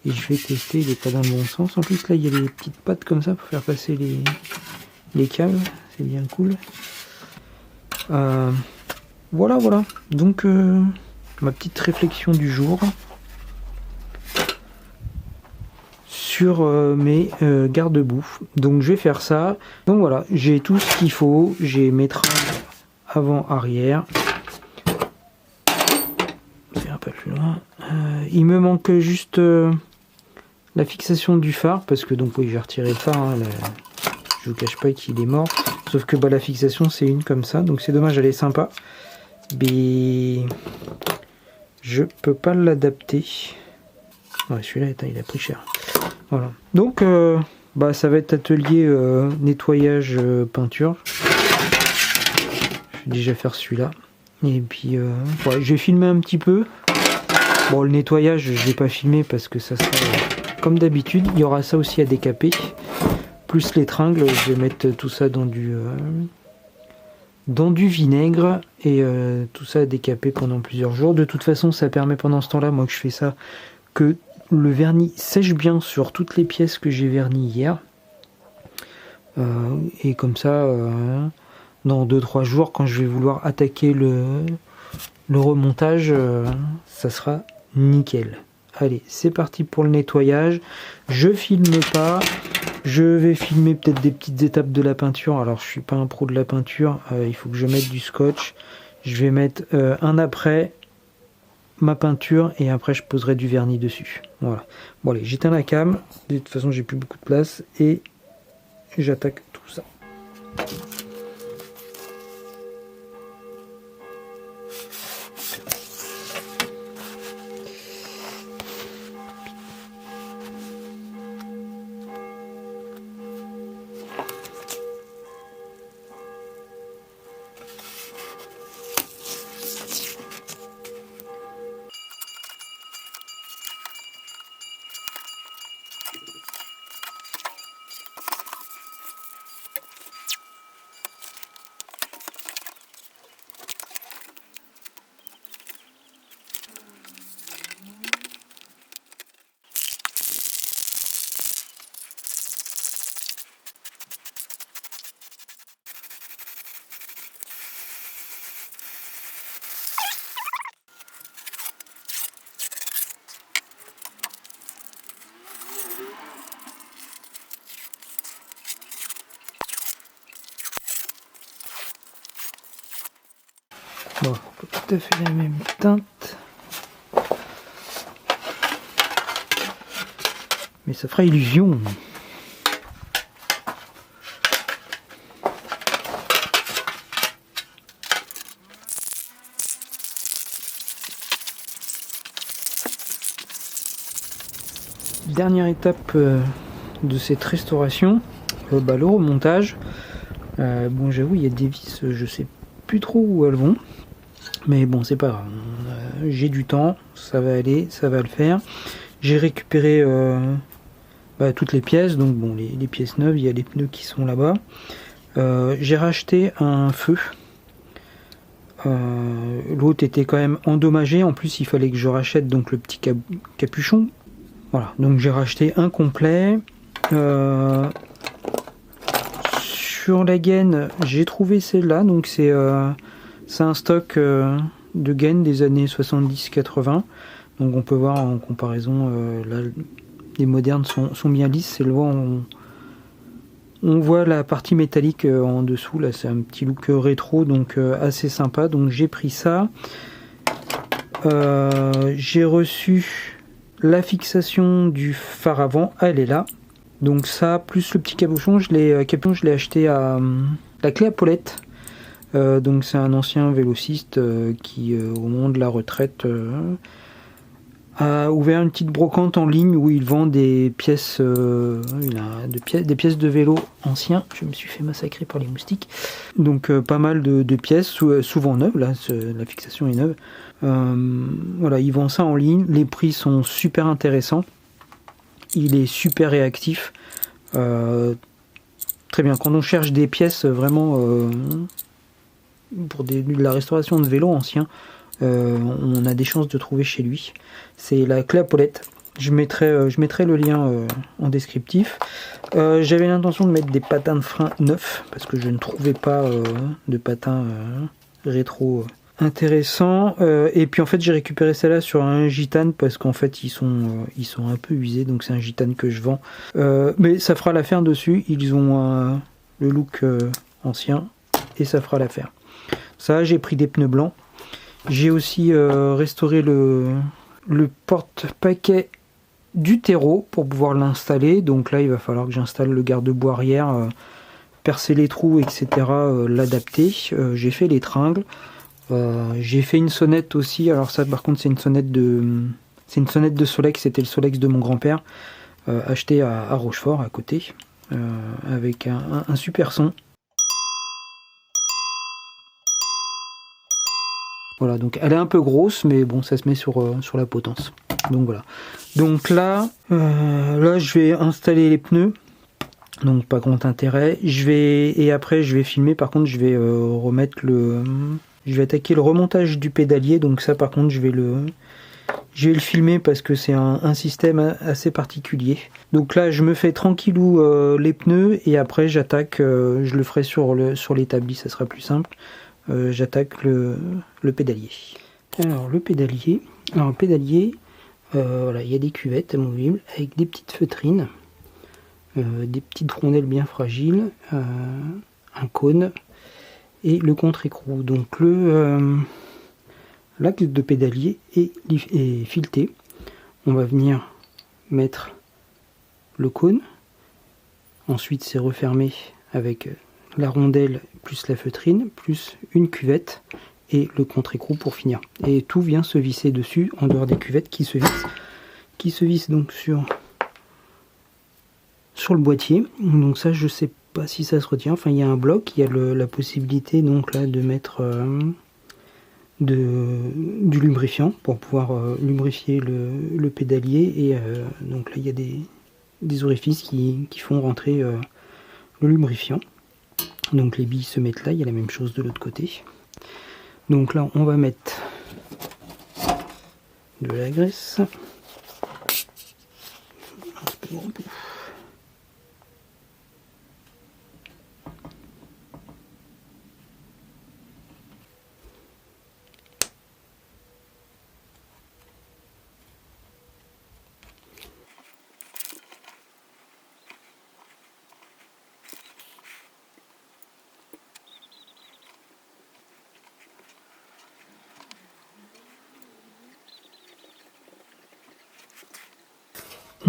A: Et je vais tester, il n'est pas dans le bon sens. En plus là il y a des petites pattes comme ça pour faire passer les câbles, c'est bien cool. Voilà. Donc ma petite réflexion du jour sur mes garde-boue. Donc je vais faire ça. Donc voilà, j'ai tout ce qu'il faut. J'ai mes tringles avant, arrière. C'est un peu plus loin. Il me manque juste la fixation du phare, parce que donc oui j'ai retiré le phare, hein, je vous cache pas qu'il est mort, sauf que la fixation c'est une comme ça, donc c'est dommage, elle est sympa, mais je peux pas l'adapter. Ouais, celui-là il a pris cher. Voilà, donc ça va être atelier nettoyage peinture. Je vais déjà faire celui-là, et puis ouais, j'ai filmé un petit peu. Bon, le nettoyage je vais pas filmer parce que ça sera comme d'habitude. Il y aura ça aussi à décaper, plus les tringles. Je vais mettre tout ça dans du vinaigre et tout ça à décaper pendant plusieurs jours. De toute façon ça permet pendant ce temps là, moi que je fais ça, que le vernis sèche bien sur toutes les pièces que j'ai vernies hier, et comme ça dans 2-3 jours quand je vais vouloir attaquer le remontage, ça sera nickel.
B: Allez, c'est parti pour le nettoyage. Je filme pas. Je vais filmer peut-être des petites étapes de la peinture. Alors, je suis pas un pro de la peinture. Il faut que je mette du scotch. Je vais mettre un après ma peinture et après je poserai du vernis dessus. Voilà. Bon allez, j'éteins la cam. De toute façon, j'ai plus beaucoup de place et j'attaque tout ça. Bon, pas tout à fait la même teinte. Mais ça fera illusion. Dernière étape de cette restauration, le remontage. Bon, j'avoue, il y a des vis, je sais plus trop où elles vont. Mais bon, c'est pas grave. J'ai du temps, ça va aller, ça va le faire. J'ai récupéré toutes les pièces. Donc bon, les pièces neuves, il y a les pneus qui sont là-bas. J'ai racheté un feu. L'autre était quand même endommagé. En plus, il fallait que je rachète donc le petit capuchon. Voilà, donc j'ai racheté un complet. Sur la gaine, j'ai trouvé celle-là. Donc c'est un stock de gaines des années 70-80. Donc on peut voir en comparaison, là, les modernes sont bien lisses. C'est le voit, on voit la partie métallique en dessous. Là, c'est un petit look rétro, donc assez sympa. Donc j'ai pris ça. J'ai reçu la fixation du phare avant, elle est là. Donc ça, plus le petit capuchon, je l'ai acheté à la Clé à Paulette. Donc c'est un ancien vélociste qui, au moment de la retraite, a ouvert une petite brocante en ligne où il vend des pièces, des pièces de vélo anciens. Je me suis fait massacrer par les moustiques. Donc pas mal de pièces, souvent neuves, là, la fixation est neuve. Voilà, il vend ça en ligne. Les prix sont super intéressants. Il est super réactif. Très bien. Quand on cherche des pièces vraiment pour de la restauration de vélos anciens, on a des chances de trouver chez lui. C'est la Clé à Paulette. Je mettrai le lien en descriptif. J'avais l'intention de mettre des patins de frein neufs parce que je ne trouvais pas de patins rétro intéressants. Et puis en fait j'ai récupéré celle-là sur un gitane parce qu'en fait ils sont un peu usés, donc c'est un gitane que je vends. Mais ça fera l'affaire dessus. Ils ont le look ancien et ça fera l'affaire. Ça, j'ai pris des pneus blancs. J'ai aussi restauré le porte-paquet du terreau pour pouvoir l'installer. Donc là, il va falloir que j'installe le garde-boue arrière, percer les trous, etc., l'adapter. J'ai fait les tringles. J'ai fait une sonnette aussi. Alors ça, par contre, c'est une sonnette de Solex. C'était le Solex de mon grand-père, acheté à Rochefort, à côté, avec un super son. Voilà, donc elle est un peu grosse, mais bon, ça se met sur la potence. Donc voilà. Donc là, je vais installer les pneus. Donc pas grand intérêt. Et après, je vais filmer. Par contre, je vais je vais attaquer le remontage du pédalier. Donc ça, par contre, je vais le filmer parce que c'est un système assez particulier. Donc là, je me fais tranquillou les pneus et après, j'attaque. Je le ferai sur l'établi, ça sera plus simple. J'attaque le pédalier. Alors le pédalier,
A: Voilà, il y a des cuvettes amovibles avec des petites feutrines, des petites rondelles bien fragiles, un cône et le contre-écrou. Donc l'axe de pédalier est fileté. On va venir mettre le cône. Ensuite, c'est refermé avec la rondelle plus la feutrine, plus une cuvette et le contre-écrou pour finir. Et tout vient se visser dessus en dehors des cuvettes qui se vissent donc sur le boîtier. Donc ça, je sais pas si ça se retient. Enfin, il y a un bloc, il y a la possibilité donc là de mettre du lubrifiant pour pouvoir lubrifier le pédalier. Et donc là, il y a des orifices qui font rentrer le lubrifiant. Donc les billes se mettent là, il y a la même chose de l'autre côté. Donc là, on va mettre de la graisse.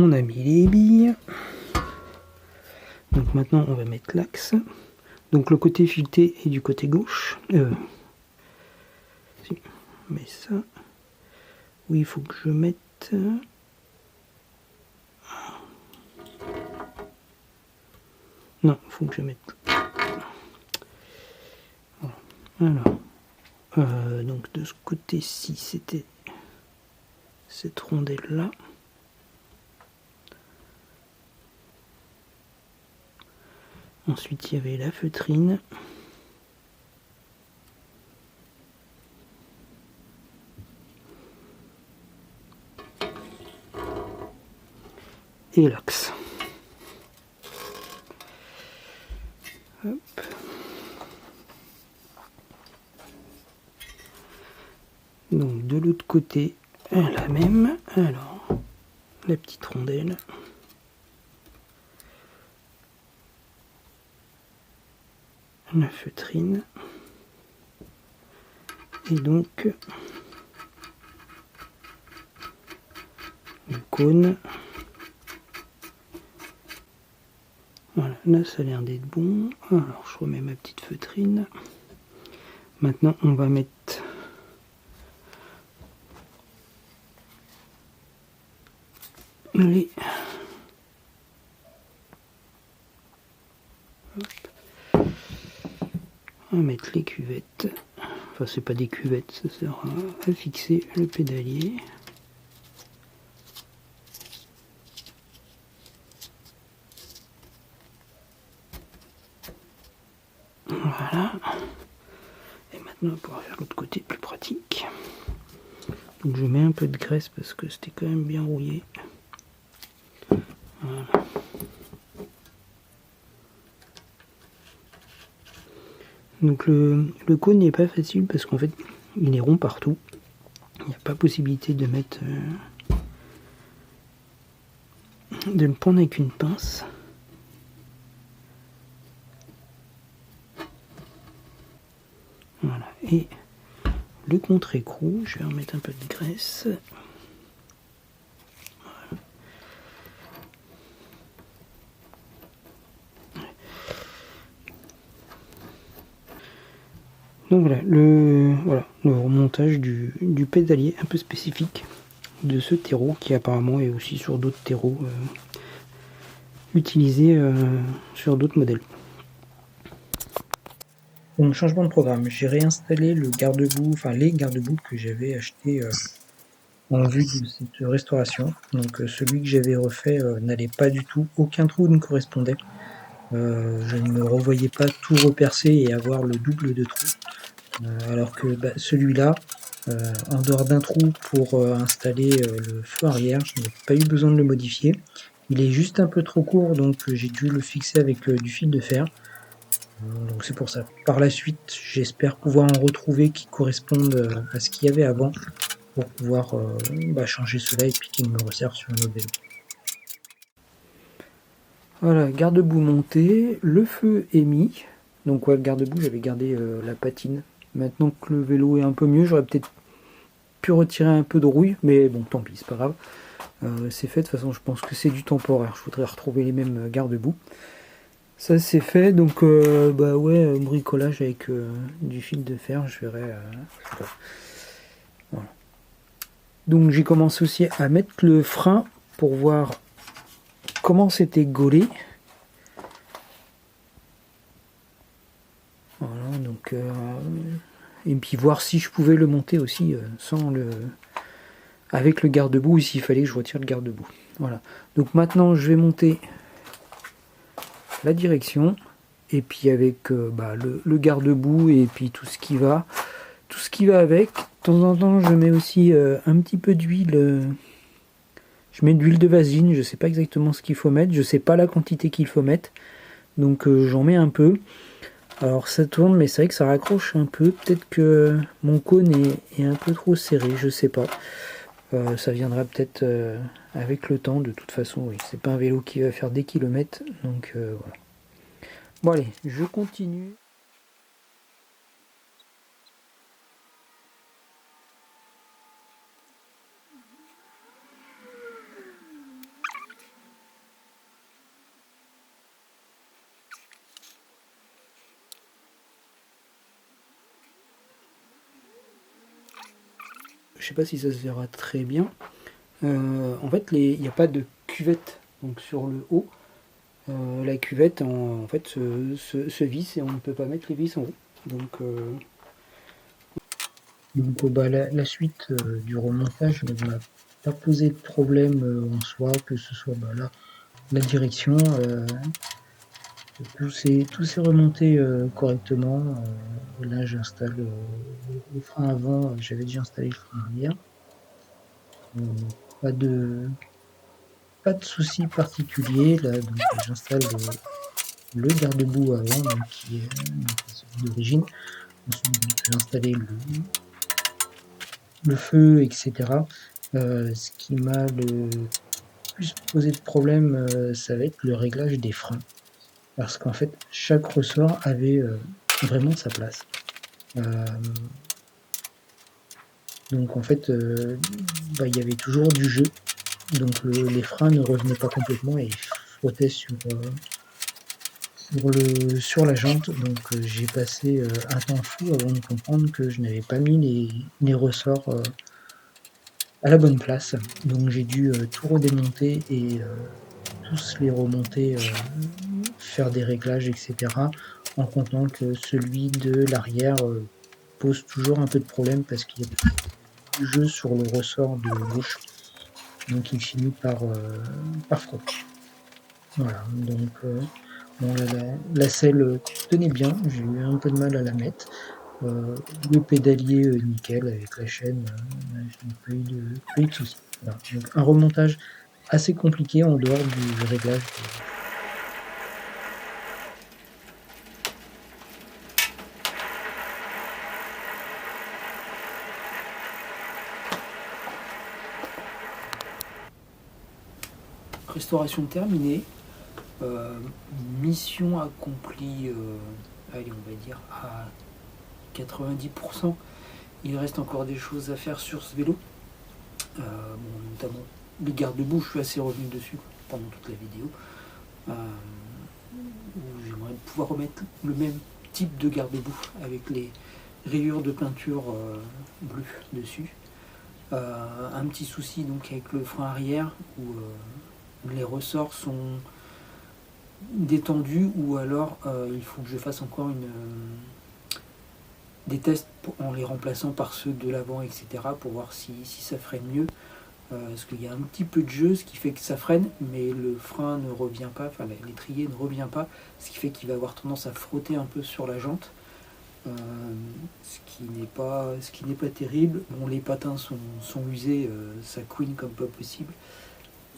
A: On a mis les billes. Donc maintenant on va mettre l'axe. Donc le côté fileté est du côté gauche. Mais ça, oui, il faut que je mette. Non, il faut que je mette. Voilà. Alors, donc de ce côté-ci, c'était cette rondelle-là. Ensuite, il y avait la feutrine. Et l'axe. Hop. Donc de l'autre côté, la même. Alors, la petite rondelle. La feutrine. Et donc le cône. Voilà, là ça a l'air d'être bon. Alors je remets ma petite feutrine. Maintenant on va mettre les on va mettre les cuvettes. Enfin c'est pas des cuvettes, ça sert à fixer le pédalier. Voilà. Et maintenant on va pouvoir faire l'autre côté plus pratique. Donc je mets un peu de graisse parce que c'était quand même bien rouillé. Voilà. Donc le cône n'est pas facile parce qu'en fait il est rond partout. Il n'y a pas possibilité de mettre de le prendre avec une pince. Voilà. Et le contre-écrou, je vais remettre un peu de graisse. Donc voilà le remontage du pédalier un peu spécifique de ce terreau qui apparemment est aussi sur d'autres terreaux utilisés sur d'autres modèles.
B: Donc changement de programme, j'ai réinstallé le garde-boue, enfin les garde-boue que j'avais acheté en vue de cette restauration. Donc celui que j'avais refait n'allait pas du tout, aucun trou ne correspondait. Je ne me revoyais pas tout repercer et avoir le double de trous. Alors que celui-là, en dehors d'un trou pour installer le feu arrière, je n'ai pas eu besoin de le modifier. Il est juste un peu trop court, donc j'ai dû le fixer avec du fil de fer. Donc c'est pour ça. Par la suite, j'espère pouvoir en retrouver qui correspondent à ce qu'il y avait avant. pour pouvoir changer cela et puis qu'il me resserve sur un autre vélo.
A: Voilà, garde-boue monté, le feu est mis. Donc ouais, le garde-boue, j'avais gardé la patine. Maintenant que le vélo est un peu mieux, j'aurais peut-être pu retirer un peu de rouille, mais bon, tant pis, c'est pas grave. C'est fait, de toute façon, je pense que c'est du temporaire. Je voudrais retrouver les mêmes garde-boue. Ça c'est fait, donc bricolage avec du fil de fer, je verrai. Voilà. Donc j'ai commencé aussi à mettre le frein pour voir comment c'était gaulé. Voilà, donc et puis voir si je pouvais le monter aussi avec le garde-boue ou s'il fallait que je retire le garde-boue. Voilà. Donc maintenant je vais monter la direction et puis avec le garde-boue et puis tout ce qui va avec. De temps en temps je mets aussi un petit peu d'huile. Je mets de l'huile de vaseline, je sais pas exactement ce qu'il faut mettre, je sais pas la quantité qu'il faut mettre, donc j'en mets un peu. Alors ça tourne, mais c'est vrai que ça raccroche un peu. Peut-être que mon cône est un peu trop serré, je sais pas. Ça viendra peut-être avec le temps. De toute façon, oui, c'est pas un vélo qui va faire des kilomètres, donc voilà. Bon allez, je continue. Je sais pas si ça se verra très bien. En fait, il n'y a pas de cuvette donc sur le haut. La cuvette en fait se visse et on ne peut pas mettre les vis en haut. Donc
B: la suite du remontage ne m'a pas posé de problème en soi, que ce soit la direction. Tout s'est remonté correctement. Là, j'installe le frein avant. J'avais déjà installé le frein arrière. Pas de souci particulier. Là, donc j'installe le garde-boue avant, donc, qui est celui d'origine. Ensuite, j'ai installé le feu, etc. Ce qui m'a le plus posé de problème, ça va être le réglage des freins. Parce qu'en fait, chaque ressort avait vraiment sa place. Donc en fait, il y avait toujours du jeu. Donc les freins ne revenaient pas complètement et ils frottaient sur la jante. Donc j'ai passé un temps fou avant de comprendre que je n'avais pas mis les ressorts à la bonne place. Donc j'ai dû tout redémonter et tous les remonter, faire des réglages, etc. En comptant que celui de l'arrière pose toujours un peu de problème parce qu'il y a du jeu sur le ressort de gauche. Donc il finit par frotter. Voilà, donc la selle tenait bien, j'ai eu un peu de mal à la mettre. Le pédalier nickel avec la chaîne, je n'ai pas eu de soucis. Voilà. Donc un remontage assez compliqué en dehors du réglage.
A: restauration terminée. Mission accomplie, allez, on va dire à 90%. Il reste encore des choses à faire sur ce vélo. Notamment les garde-boue, je suis assez revenu dessus pendant toute la vidéo. Où j'aimerais pouvoir remettre le même type de garde-boue avec les rayures de peinture bleue dessus. Un petit souci donc avec le frein arrière où les ressorts sont détendus ou alors il faut que je fasse encore des tests en les remplaçant par ceux de l'avant, etc. pour voir si ça freine mieux. Parce qu'il y a un petit peu de jeu, ce qui fait que ça freine, mais le frein ne revient pas, enfin l'étrier ne revient pas, ce qui fait qu'il va avoir tendance à frotter un peu sur la jante. Ce qui n'est pas terrible. Bon, les patins sont usés, ça couine comme pas possible.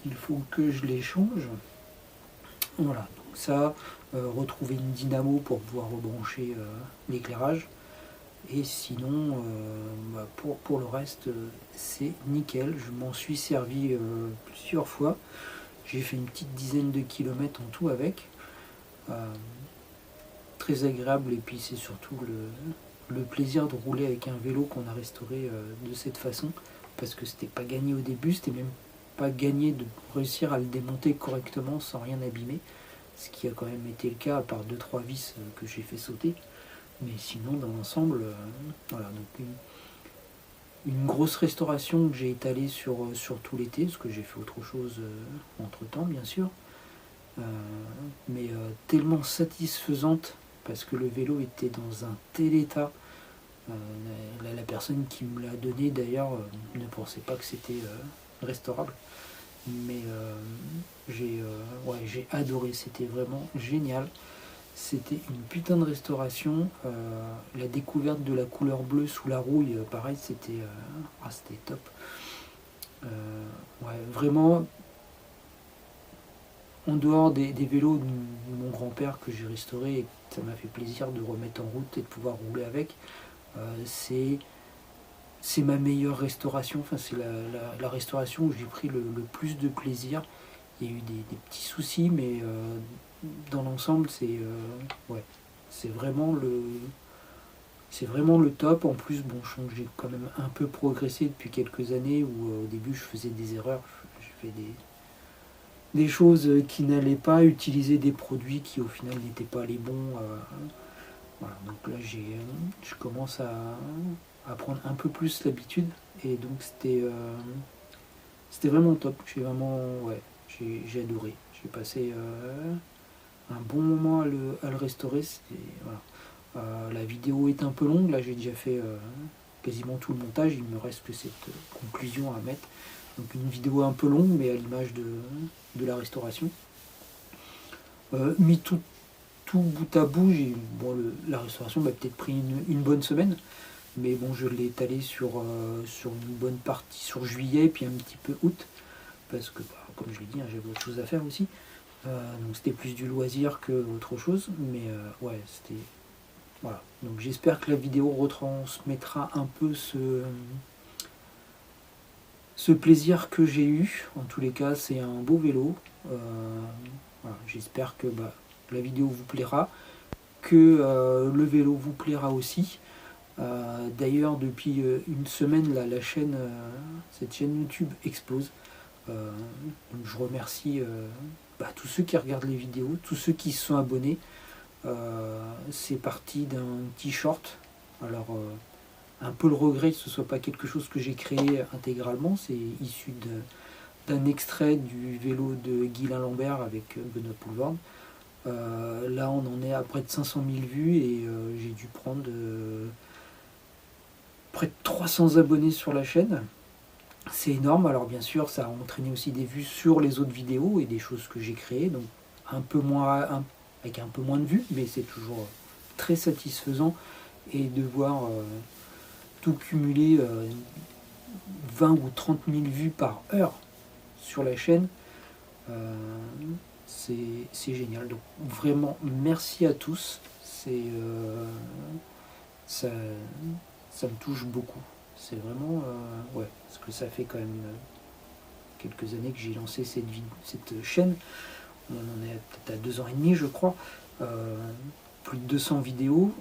A: Il faut que je les change. Voilà, donc ça, retrouver une dynamo pour pouvoir rebrancher l'éclairage. Et sinon, pour le reste, c'est nickel. Je m'en suis servi plusieurs fois. J'ai fait une petite dizaine de kilomètres en tout avec. Très agréable, et puis c'est surtout le plaisir de rouler avec un vélo qu'on a restauré de cette façon, parce que c'était pas gagné au début, c'était même pas gagné de réussir à le démonter correctement sans rien abîmer, ce qui a quand même été le cas à part 2-3 vis que j'ai fait sauter, mais sinon dans l'ensemble, voilà, donc une grosse restauration que j'ai étalée sur tout l'été, parce que j'ai fait autre chose entre temps bien sûr, mais tellement satisfaisante, parce que le vélo était dans un tel état. La personne qui me l'a donné d'ailleurs ne pensait pas que c'était restaurable, mais j'ai adoré, c'était vraiment génial. C'était une putain de restauration. La découverte de la couleur bleue sous la rouille, pareil, c'était top. Vraiment, en dehors des vélos de mon grand-père que j'ai restauré et que ça m'a fait plaisir de remettre en route et de pouvoir rouler avec, c'est ma meilleure restauration. Enfin, c'est la restauration où j'ai pris le plus de plaisir. Il y a eu des petits soucis, mais dans l'ensemble, c'est vraiment le top. En plus, bon, je sens que j'ai quand même un peu progressé depuis quelques années où au début je faisais des erreurs, j'ai fait des choses qui n'allaient pas, utiliser des produits qui au final n'étaient pas les bons. Voilà, donc là je commence à prendre un peu plus l'habitude, et donc c'était vraiment top. J'ai adoré. J'ai passé un bon moment à le restaurer. Voilà. La vidéo est un peu longue, là j'ai déjà fait quasiment tout le montage, il me reste que cette conclusion à mettre. Donc une vidéo un peu longue, mais à l'image de la restauration. Mis tout bout à bout, la restauration m'a peut-être pris une bonne semaine, mais bon, je l'ai étalé sur une bonne partie sur juillet, puis un petit peu août, parce que, comme je l'ai dit, j'avais autre chose à faire aussi. Donc c'était plus du loisir que autre chose, mais c'était... Voilà. Donc j'espère que la vidéo retransmettra un peu ce plaisir que j'ai eu. En tous les cas, c'est un beau vélo. Voilà. J'espère que la vidéo vous plaira, que le vélo vous plaira aussi. D'ailleurs, depuis une semaine, cette chaîne YouTube explose. Donc je remercie tous ceux qui regardent les vidéos, tous ceux qui se sont abonnés. C'est parti d'un t-shirt. Alors, un peu le regret que ce ne soit pas quelque chose que j'ai créé intégralement. C'est issu d'un extrait du vélo de Guylain Lambert avec Benoît Poulvord. Là, on en est à près de 500 000 vues, et j'ai dû prendre près de 300 abonnés sur la chaîne. C'est énorme. Alors bien sûr, ça a entraîné aussi des vues sur les autres vidéos et des choses que j'ai créées, donc avec un peu moins de vues, mais c'est toujours très satisfaisant, et de voir tout cumuler 20 ou 30 000 vues par heure sur la chaîne, c'est génial. Donc vraiment, merci à tous. Ça me touche beaucoup. C'est vraiment, parce que ça fait quand même quelques années que j'ai lancé cette chaîne. On en est peut-être à 2 ans et demi, je crois. Plus de 200 vidéos.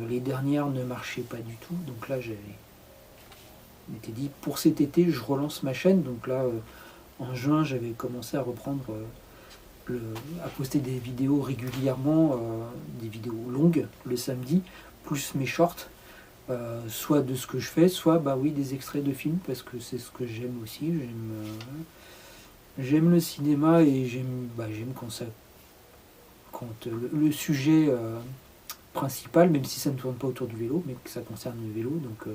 A: Les dernières ne marchaient pas du tout. Donc là, je m'étais dit, pour cet été, je relance ma chaîne. Donc là, en juin, j'avais commencé à reprendre, à poster des vidéos régulièrement, des vidéos longues le samedi, plus mes shorts. Soit de ce que je fais, soit des extraits de films, parce que c'est ce que j'aime aussi. J'aime le cinéma, et j'aime quand le sujet principal, même si ça ne tourne pas autour du vélo, mais que ça concerne le vélo. Donc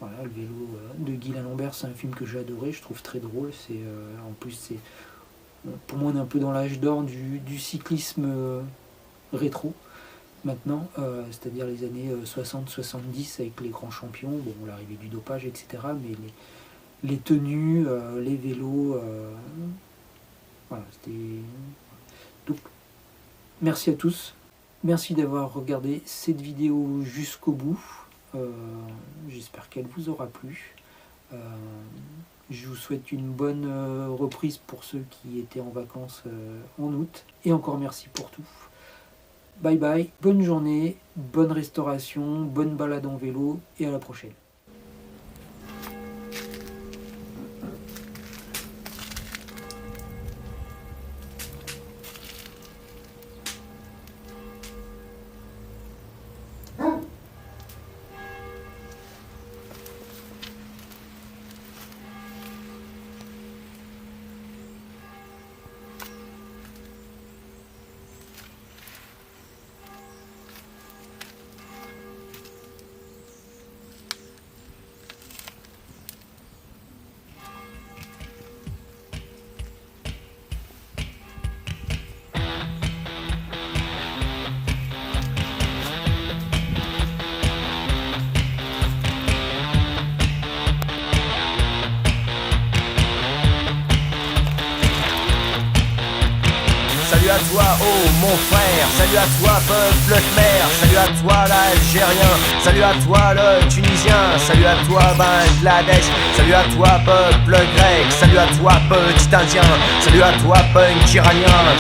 A: voilà, le vélo de Guylain Lambert, c'est un film que j'ai adoré, je trouve très drôle. En plus, pour moi, on est un peu dans l'âge d'or du cyclisme rétro maintenant, c'est-à-dire les années 60-70 avec les grands champions, l'arrivée du dopage, etc. Mais les tenues, les vélos, voilà, c'était... Donc, merci à tous. Merci d'avoir regardé cette vidéo jusqu'au bout. J'espère qu'elle vous aura plu. Je vous souhaite une bonne reprise pour ceux qui étaient en vacances en août. Et encore merci pour tout. Bye bye, bonne journée, bonne restauration, bonne balade en vélo et à la prochaine.
D: Salut à toi, oh mon frère, salut à toi peuple khmer, salut à toi l'Algérien, salut à toi le Tunisien, salut à toi Bangladesh, salut à toi peuple grec, salut à toi petit Indien, salut à toi punk iranien.